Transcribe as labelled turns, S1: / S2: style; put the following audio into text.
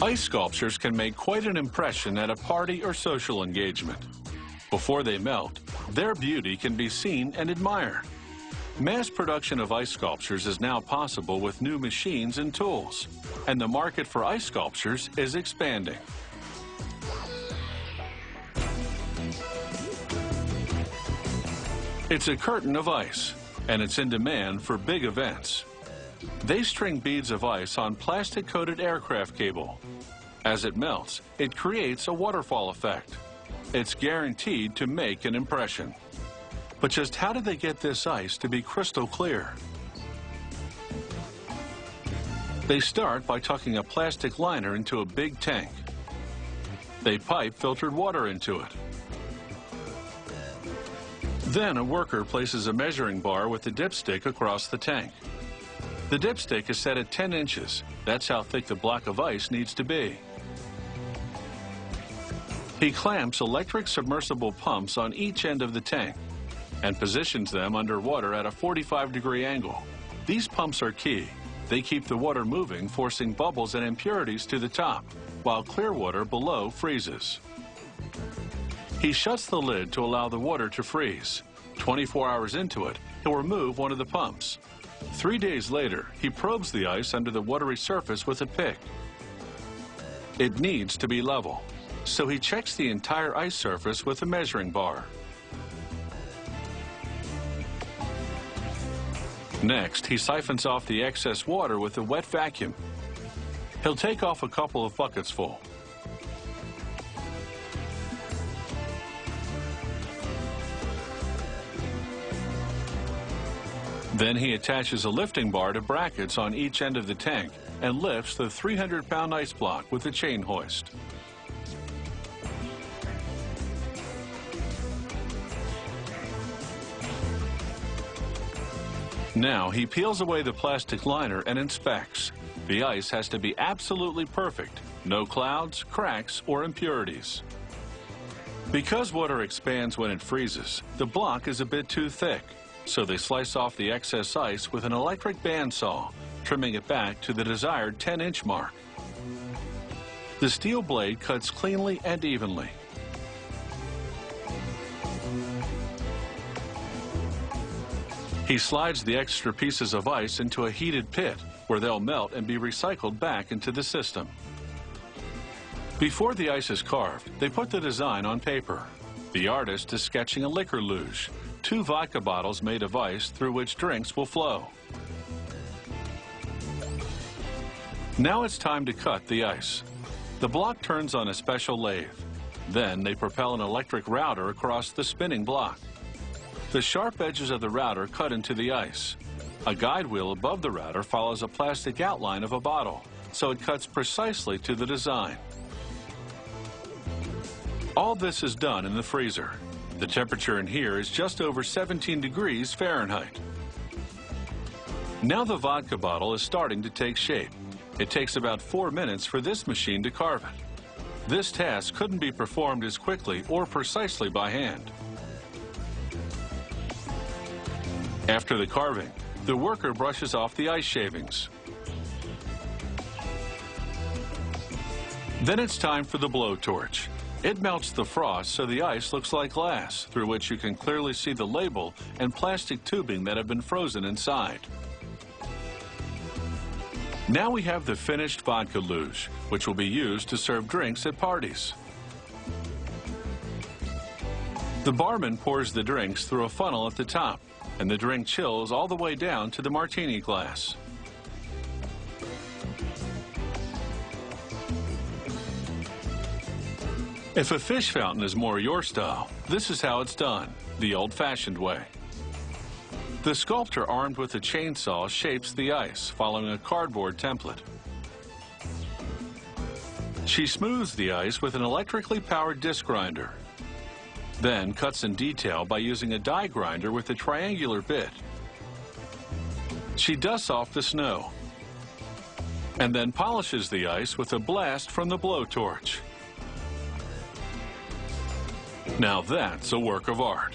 S1: Ice sculptures can make quite an impression at a party or social engagement. Before they melt, their beauty can be seen and admired. Mass production of ice sculptures is now possible with new machines and tools, and the market for ice sculptures is expanding. It's a curtain of ice, and it's in demand for big events. They string beads of ice on plastic-coated aircraft cable. As it melts, it creates a waterfall effect. It's guaranteed to make an impression. But just how did they get this ice to be crystal clear? They start by tucking a plastic liner into a big tank. They pipe filtered water into it. Then a worker places a measuring bar with the dipstick across the tank. The dipstick is set at 10 inches. That's how thick the block of ice needs to be. He clamps electric submersible pumps on each end of the tank and positions them underwater at a 45-degree angle. These pumps are key. They keep the water moving, forcing bubbles and impurities to the top, while clear water below freezes. He shuts the lid to allow the water to freeze. 24 hours into it, he'll remove one of the pumps. 3 days later, he probes the ice under the watery surface with a pick. It needs to be level, so he checks the entire ice surface with a measuring bar. Next, he siphons off the excess water with a wet vacuum. He'll take off a couple of buckets full. Then he attaches a lifting bar to brackets on each end of the tank and lifts the 300-pound ice block with a chain hoist. Now he peels away the plastic liner and inspects. The ice has to be absolutely perfect. No clouds, cracks, or impurities. Because water expands when it freezes, the block is a bit too thick. So they slice off the excess ice with an electric bandsaw, trimming it back to the desired 10-inch mark. The steel blade cuts cleanly and evenly. He slides the extra pieces of ice into a heated pit where they'll melt and be recycled back into the system. Before the ice is carved, they put the design on paper. The artist is sketching a liquor luge, 2 vodka bottles made of ice through which drinks will flow. Now it's time to cut the ice. The block turns on a special lathe. Then they propel an electric router across the spinning block. The sharp edges of the router cut into the ice. A guide wheel above the router follows a plastic outline of a bottle, so it cuts precisely to the design. All this is done in the freezer. The temperature in here is just over 17 degrees Fahrenheit. Now the vodka bottle is starting to take shape. It takes about 4 minutes for this machine to carve it. This task couldn't be performed as quickly or precisely by hand. After the carving, the worker brushes off the ice shavings. Then it's time for the blowtorch. It melts the frost so the ice looks like glass, through which you can clearly see the label and plastic tubing that have been frozen inside. Now we have the finished vodka luge, which will be used to serve drinks at parties. The barman pours the drinks through a funnel at the top, and the drink chills all the way down to the martini glass. If a fish fountain is more your style, this is how it's done, the old-fashioned way. The sculptor armed with a chainsaw shapes the ice, following a cardboard template. She smooths the ice with an electrically powered disc grinder, then cuts in detail by using a die grinder with a triangular bit. She dusts off the snow, and then polishes the ice with a blast from the blowtorch. Now that's a work of art.